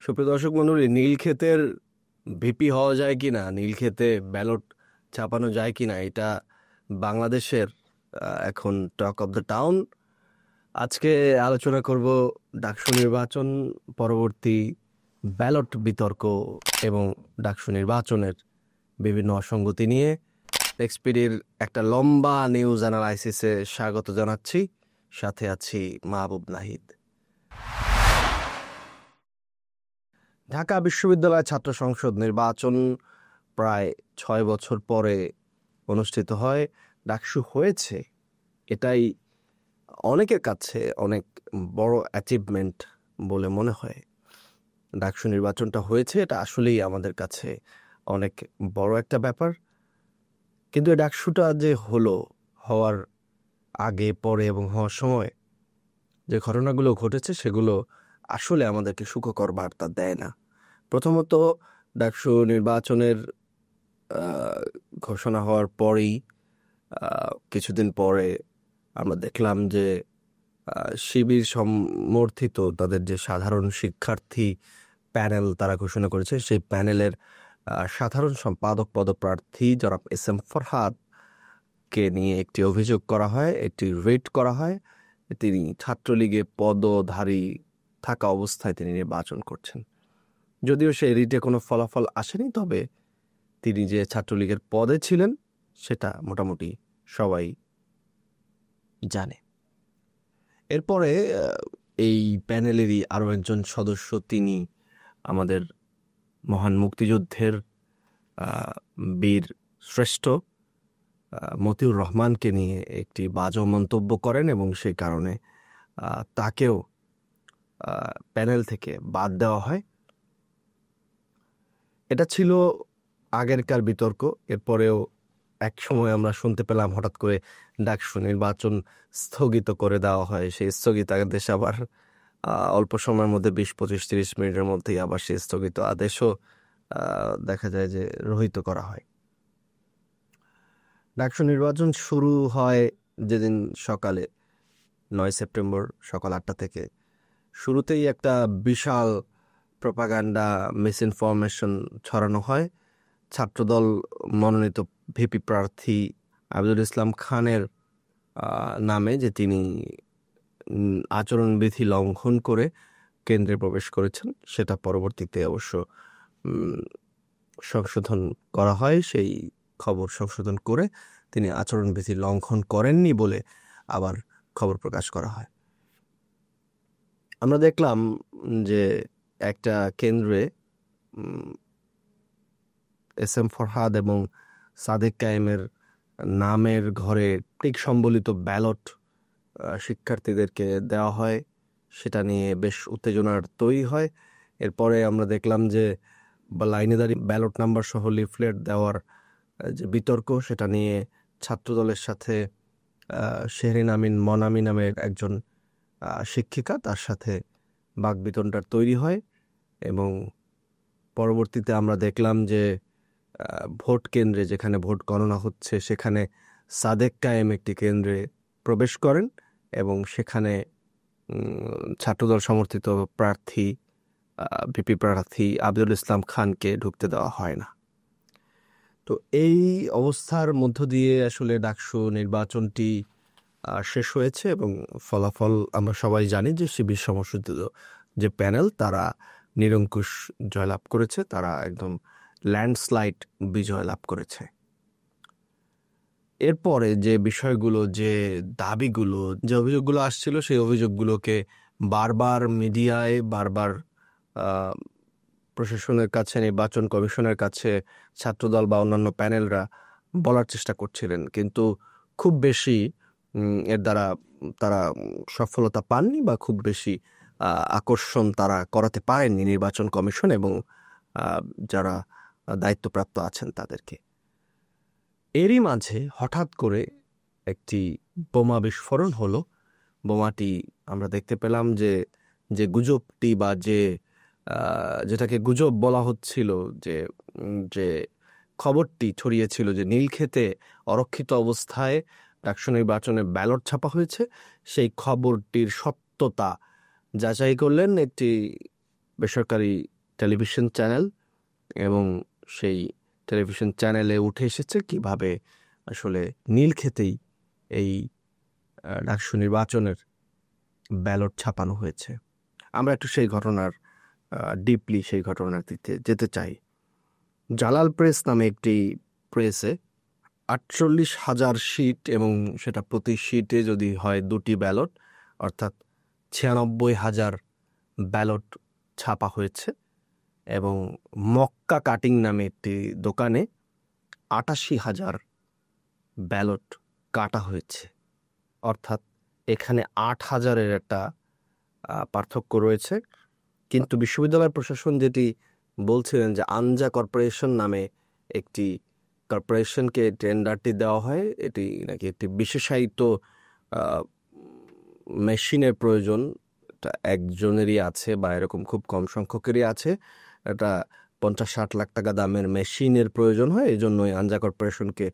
সুপ্রিয় দর্শক মণ্ডলী, নীলক্ষেতের ভিপি হওয়া যায় কিনা, নীলক্ষেতে ব্যালট ছাপানো যায় কিনা, এটা বাংলাদেশের এখন টক অফ দ্য টাউন। আজকে আলোচনা করব ডাকসু নির্বাচন পরবর্তী ব্যালট বিতর্ক এবং ডাকসু নির্বাচনের বিভিন্ন অসঙ্গতি নিয়ে। এক্সপিডির একটা লম্বা নিউজ অ্যানালাইসিসে স্বাগত জানাচ্ছি। সাথে আছি মাহবুব নাহিদ। ঢাকা বিশ্ববিদ্যালয় ছাত্র সংসদ নির্বাচন প্রায় 6 বছর পরে অনুষ্ঠিত হয়। ডাকসু হয়েছে, এটাই অনেকের কাছে অনেক বড় অ্যাচিভমেন্ট বলে মনে হয়। ডাকসু নির্বাচনটা হয়েছে, এটা আসলেই আমাদের কাছে অনেক বড় একটা ব্যাপার। কিন্তু এই ডাকসুটা যে হওয়ার আগে, পরে এবং হওয়ার সময় যে ঘটনাগুলো ঘটেছে, সেগুলো আসলে আমাদেরকে সুখকর বার্তা দেয় না। প্রথমত, ডাকসু নির্বাচনের ঘোষণা হওয়ার পরেই কিছুদিন পরে আমরা দেখলাম যে শিবির সমর্থিত তাদের যে সাধারণ শিক্ষার্থী প্যানেল তারা ঘোষণা করেছে, সেই প্যানেলের সাধারণ সম্পাদক পদপ্রার্থী জনাব এস এম ফরহাদকে নিয়ে একটি অভিযোগ করা হয়, একটি রিট করা হয়। তিনি ছাত্রলীগে পদধারী থাকা অবস্থায় তিনি নির্বাচন করছেন। যদিও সেই রিটে কোনো ফলাফল আসেনি, তবে তিনি যে ছাত্রলীগের পদে ছিলেন সেটা মোটামুটি সবাই জানে। এরপরে এই প্যানেলেরই আরও একজন সদস্য, তিনি আমাদের মহান মুক্তিযুদ্ধের বীর শ্রেষ্ঠ মতিউর রহমানকে নিয়ে একটি বাজে মন্তব্য করেন এবং সেই কারণে তাকেও প্যানেল থেকে বাদ দেওয়া হয়। এটা ছিল আগেরকার বিতর্ক। এরপরেও এক সময় আমরা শুনতে পেলাম হঠাৎ করে ডাকসু নির্বাচন স্থগিত করে দেওয়া হয়। সেই স্থগিতাদেশ আবার অল্প সময়ের মধ্যে 20-25-30 মিনিটের মধ্যেই আবার সেই স্থগিত আদেশও দেখা যায় যে রহিত করা হয়। ডাকসু নির্বাচন শুরু হয় যেদিন সকালে 9 সেপ্টেম্বর সকাল 8টা থেকে। শুরুতেই একটা বিশাল প্রপাগান্ডা, মিসইনফরমেশন ছড়ানো হয়। ছাত্রদল মনোনীত ভিপি প্রার্থী আবদুল ইসলাম খানের নামে, যে তিনি আচরণবিধি লঙ্ঘন করে কেন্দ্রে প্রবেশ করেছেন, সেটা পরবর্তীতে অবশ্য সংশোধন করা হয়। সেই খবর সংশোধন করে তিনি আচরণবিধি লঙ্ঘন করেননি বলে আবার খবর প্রকাশ করা হয়। আমরা দেখলাম যে একটা কেন্দ্রে এস এম ফরহাদ এবং সাদেক কায়েমের নামের ঘরে টিক সম্বলিত ব্যালট শিক্ষার্থীদেরকে দেওয়া হয়। সেটা নিয়ে বেশ উত্তেজনার তৈরি হয়। এরপরে আমরা দেখলাম যে লাইনে দাঁড়িয়ে ব্যালট নাম্বার সহ লিফলেট দেওয়ার যে বিতর্ক, সেটা নিয়ে ছাত্রদলের সাথে শেহরিন আমিন মনামি নামের একজন শিক্ষিকা, তার সাথে বাকবিতণ্ডার তৈরি হয়। এবং পরবর্তীতে আমরা দেখলাম যে ভোট কেন্দ্রে, যেখানে ভোট গণনা হচ্ছে, সেখানে সাদেক কায়েম একটি কেন্দ্রে প্রবেশ করেন এবং সেখানে ছাত্রদল সমর্থিত প্রার্থী ভিপি প্রার্থী আবদুল ইসলাম খানকে ঢুকতে দেওয়া হয় না। তো এই অবস্থার মধ্য দিয়ে আসলে ডাকসু নির্বাচনটি শেষ হয়েছে এবং ফলাফল আমরা সবাই জানি যে শিবির সমর্থিত যে প্যানেল, তারা নিরঙ্কুশ জয়লাভ করেছে, তারা একদম ল্যান্ডস্লাইড বিজয় লাভ করেছে। এরপরে যে বিষয়গুলো, যে দাবিগুলো, যে অভিযোগগুলো আসছিল, সেই অভিযোগগুলোকে বারবার মিডিয়ায়, বারবার প্রশাসনের কাছে, নির্বাচন কমিশনের কাছে ছাত্রদল বা অন্যান্য প্যানেলরা বলার চেষ্টা করছিলেন, কিন্তু খুব বেশি এর দ্বারা তারা সফলতা পাননি বা খুব বেশি আকর্ষণ তারা করাতে পারেননি নির্বাচন কমিশন এবং যারা দায়িত্বপ্রাপ্ত আছেন তাদেরকে। এরই মাঝে হঠাৎ করে একটি বোমা বিস্ফোরণ হলো। বোমাটি আমরা দেখতে পেলাম যে যে গুজবটি বা যেটাকে গুজব বলা হচ্ছিল, যে যে খবরটি ছড়িয়েছিল যে নীলক্ষেতে অরক্ষিত অবস্থায় ডাকসু নির্বাচনে ব্যালট ছাপা হয়েছে, সেই খবরটির সত্যতা যাচাই করলেন একটি বেসরকারি টেলিভিশন চ্যানেল, এবং সেই টেলিভিশন চ্যানেলে উঠে এসেছে কিভাবে আসলে নীলক্ষেতেই এই ডাকসু নির্বাচনের ব্যালট ছাপানো হয়েছে। আমরা একটু সেই ঘটনার ডিপলি সেই ঘটনার দিকে যেতে চাই। জালাল প্রেস নামে একটি প্রেসে 48,000 শীট, এবং সেটা প্রতি শীটে যদি হয় 2টি ব্যালট, অর্থাৎ 96,000 ব্যালট ছাপা হয়েছে। এবং মক্কা কাটিং নামে একটি দোকানে 88,000 ব্যালট কাটা হয়েছে। অর্থাৎ এখানে 8,000-এর একটা পার্থক্য রয়েছে। কিন্তু বিশ্ববিদ্যালয় প্রশাসন যেটি বলছিলেন যে আনজা কর্পোরেশন নামে একটি কর্পোরেশনকে টেন্ডারটি দেওয়া হয়, এটি নাকি একটি বিশেষায়িত মেশিনের প্রয়োজন, এটা একজনেরই আছে বা এরকম খুব কম সংখ্যকেরই আছে। এটা 50-60 লাখ টাকা দামের মেশিনের প্রয়োজন হয়, এই জন্যই আনজা কর্পোরেশনকে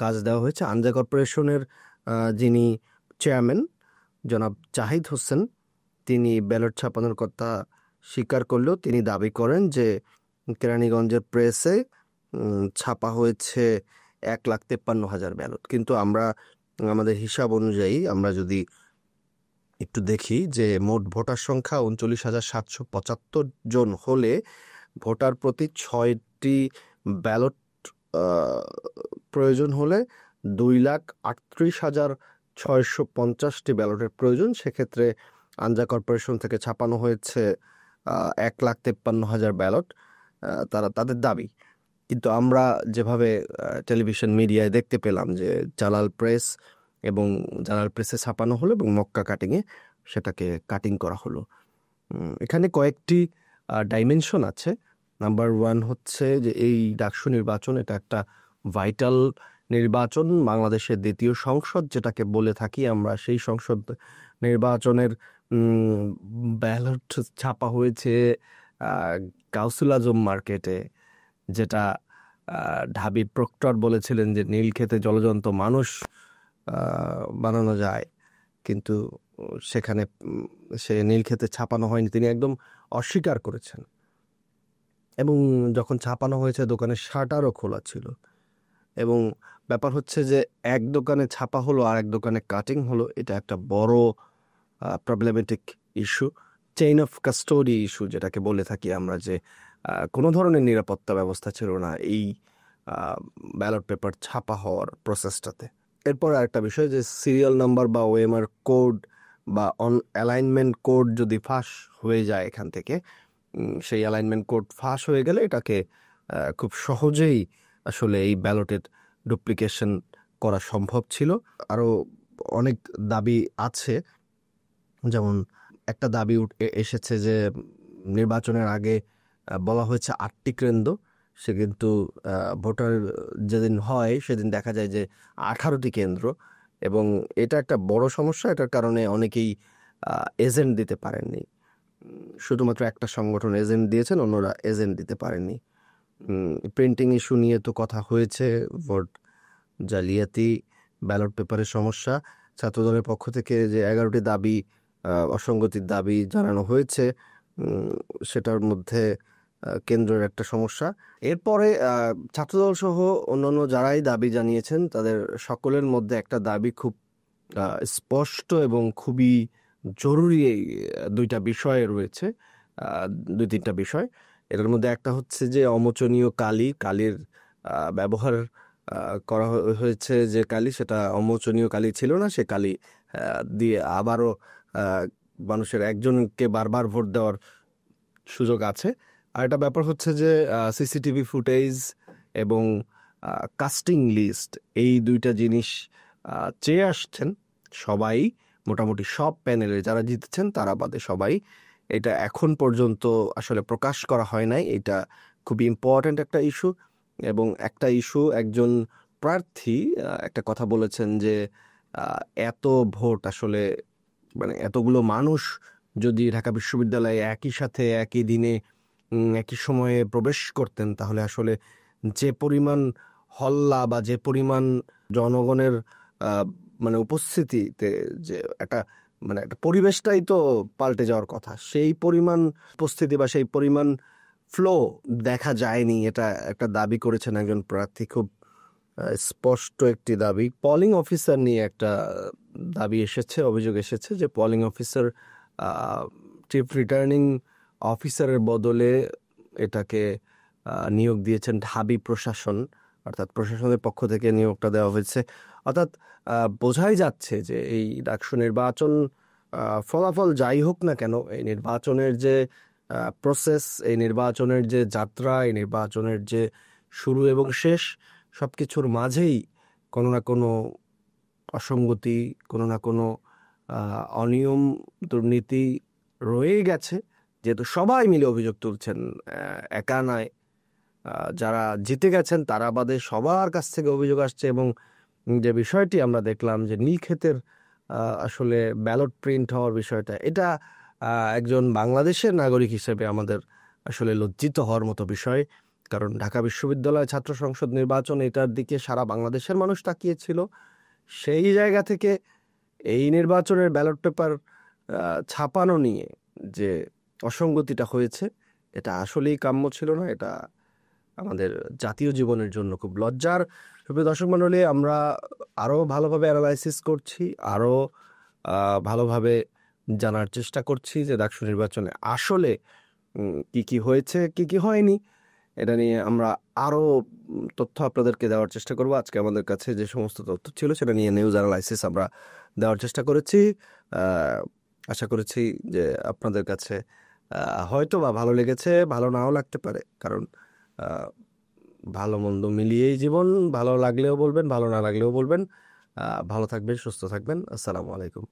কাজ দেওয়া হয়েছে। আনজা কর্পোরেশনের যিনি চেয়ারম্যান জনাব জাহিদ হোসেন, তিনি ব্যালট ছাপানোর কথা স্বীকার করলেও তিনি দাবি করেন যে কেরানীগঞ্জের প্রেসে ছাপা হয়েছে 1,53,000 ব্যালট। কিন্তু আমরা আমাদের হিসাব অনুযায়ী আমরা যদি একটু দেখি যে মোট ভোটার সংখ্যা 39,775 জন হলে ভোটার প্রতি 6টি ব্যালট প্রয়োজন হলে 2,38,650টি ব্যালটের প্রয়োজন। সেক্ষেত্রে আনজা কর্পোরেশন থেকে ছাপানো হয়েছে 1,53,000 ব্যালট, তাদের দাবি। কিন্তু আমরা যেভাবে টেলিভিশন মিডিয়ায় দেখতে পেলাম যে জালাল প্রেস এবং জালাল প্রেসে ছাপানো হলো এবং মক্কা কাটিংয়ে সেটাকে কাটিং করা হলো। এখানে কয়েকটি ডাইমেনশন আছে। নাম্বার 1 হচ্ছে যে এই ডাকসু নির্বাচন এটা একটা ভাইটাল নির্বাচন, বাংলাদেশের দ্বিতীয় সংসদ যেটাকে বলে থাকি আমরা, সেই সংসদ নির্বাচনের ব্যালট ছাপা হয়েছে গাউসুল আজম মার্কেটে, যেটা ঢাবি প্রক্টর বলেছিলেন যে নীলক্ষেতে জলজন্ত মানুষ বানানো যায়, কিন্তু সেখানে সে নীলক্ষেতে ছাপানো হয়নি, তিনি একদম অস্বীকার করেছেন। এবং যখন ছাপানো হয়েছে দোকানের শাটারও খোলা ছিল। এবং ব্যাপার হচ্ছে যে এক দোকানে ছাপা হলো আর এক দোকানে কাটিং হলো, এটা একটা বড় problematic issue, chain of custody issue যেটাকে বলে থাকি আমরা, যে কোনো ধরনের নিরাপত্তা ব্যবস্থা ছিল না এই ব্যালট পেপার ছাপা হওয়ার প্রসেসটাতে। এরপর আরেকটা বিষয় যে সিরিয়াল নাম্বার বা ওএমআর কোড বা অ্যালাইনমেন্ট কোড যদি ফাঁস হয়ে যায় এখান থেকে, সেই অ্যালাইনমেন্ট কোড ফাঁস হয়ে গেলে এটাকে খুব সহজেই আসলে এই ব্যালটের ডুপ্লিকেশন করা সম্ভব ছিল। আরও অনেক দাবি আছে, যেমন একটা দাবি এসেছে যে নির্বাচনের আগে বলা হয়েছে 8টি কেন্দ্র, সে কিন্তু ভোটার যেদিন হয় সেদিন দেখা যায় যে 18টি কেন্দ্র, এবং এটা একটা বড় সমস্যা। এটার কারণে অনেকেই এজেন্ট দিতে পারেননি, শুধুমাত্র একটা সংগঠন এজেন্ট দিয়েছেন, অন্যরা এজেন্ট দিতে পারেননি। প্রিন্টিং ইস্যু নিয়ে তো কথা হয়েছে, ভোট জালিয়াতি, ব্যালট পেপারের সমস্যা। ছাত্রদলের পক্ষ থেকে যে 11টি দাবি অসঙ্গতির দাবি জানানো হয়েছে, সেটার মধ্যে কেন্দ্রের একটা সমস্যা। এরপরে ছাত্রদল সহ অন্যান্য যারাই দাবি জানিয়েছেন তাদের সকলের মধ্যে একটা দাবি খুব স্পষ্ট এবং খুবই জরুরি, দুইটা বিষয় রয়েছে, 2-3টা বিষয়। এটার মধ্যে একটা হচ্ছে যে অমোচনীয় কালির ব্যবহার করা হয়েছে, যে কালি সেটা অমোচনীয় কালি ছিল না, সে কালি দিয়ে আবারও মানুষের একজনকে বারবার ভোট দেওয়ার সুযোগ আছে। আর একটা ব্যাপার হচ্ছে যে সিসিটিভি ফুটেজ এবং কাস্টিং লিস্ট, এই দুইটা জিনিস চেয়ে আসছেন সবাই, মোটামুটি সব প্যানেলে যারা জিতেছেন তারা বাদে সবাই। এটা এখন পর্যন্ত আসলে প্রকাশ করা হয় নাই, এটা খুবই ইম্পর্ট্যান্ট একটা ইস্যু। এবং একটা ইস্যু, একজন প্রার্থী একটা কথা বলেছেন যে এত ভোট আসলে, মানে এতগুলো মানুষ যদি ঢাকা বিশ্ববিদ্যালয়ে একই সাথে একই দিনে একই সময়ে প্রবেশ করতেন, তাহলে আসলে যে পরিমাণ হল্লা বা যে পরিমাণ জনগণের মানে উপস্থিতিতে যে একটা মানে একটা পরিবেশটাই তো পাল্টে যাওয়ার কথা, সেই পরিমাণ উপস্থিতি বা সেই পরিমাণ ফ্লো দেখা যায়নি। এটা একটা দাবি করেছেন একজন প্রার্থী, খুব স্পষ্ট একটি দাবি। পলিং অফিসার নিয়ে একটা দাবি এসেছে, অভিযোগ এসেছে যে পলিং অফিসার চিফ রিটার্নিং অফিসারের বদলে এটাকে নিয়োগ দিয়েছেন ঢাবি প্রশাসন, অর্থাৎ প্রশাসনের পক্ষ থেকে নিয়োগটা দেওয়া হয়েছে। অর্থাৎ বোঝাই যাচ্ছে যে এই ডাকসু নির্বাচন ফলাফল যাই হোক না কেন, এই নির্বাচনের যে প্রসেস, এই নির্বাচনের যে যাত্রা, এই নির্বাচনের যে শুরু এবং শেষ, সব কিছুর মাঝেই কোনো না কোনো অসঙ্গতি, কোনো না কোনো অনিয়ম, দুর্নীতি রয়ে গেছে। যেহেতু সবাই মিলে অভিযোগ তুলছেন, একা নয়, যারা জিতে গেছেন তারা বাদে সবার কাছ থেকে অভিযোগ আসছে। এবং যে বিষয়টি আমরা দেখলাম যে নীলক্ষেতের আসলে ব্যালট প্রিন্ট হওয়ার বিষয়টা, এটা একজন বাংলাদেশের নাগরিক হিসেবে আমাদের আসলে লজ্জিত হওয়ার মতো বিষয়। কারণ ঢাকা বিশ্ববিদ্যালয় ছাত্র সংসদ নির্বাচন, এটার দিকে সারা বাংলাদেশের মানুষ তাকিয়েছিল। সেই জায়গা থেকে এই নির্বাচনের ব্যালট পেপার ছাপানো নিয়ে যে অসঙ্গতিটা হয়েছে, এটা আসলেই কাম্য ছিল না। এটা আমাদের জাতীয় জীবনের জন্য খুব লজ্জার। সুপ্রিয় দর্শক মণ্ডলী, আমরা আরও ভালোভাবে অ্যানালাইসিস করছি, আরও ভালোভাবে জানার চেষ্টা করছি যে ডাকসু নির্বাচনে আসলে কি কি হয়েছে, কি কি হয়নি, এটা নিয়ে আমরা আরও তথ্য আপনাদেরকে দেওয়ার চেষ্টা করব। আজকে আমাদের কাছে যে সমস্ত তথ্য ছিল সেটা নিয়ে নিউজ অ্যানালাইসিস আমরা দেওয়ার চেষ্টা করেছি। আশা করেছি যে আপনাদের কাছে হয়তো বা ভালো লেগেছে, ভালো নাও লাগতে পারে, কারণ ভালো মন্দ মিলিয়েই জীবন। ভালো লাগলেও বলবেন, ভালো না লাগলেও বলবেন। ভালো থাকবেন, সুস্থ থাকবেন। আসসালামু আলাইকুম।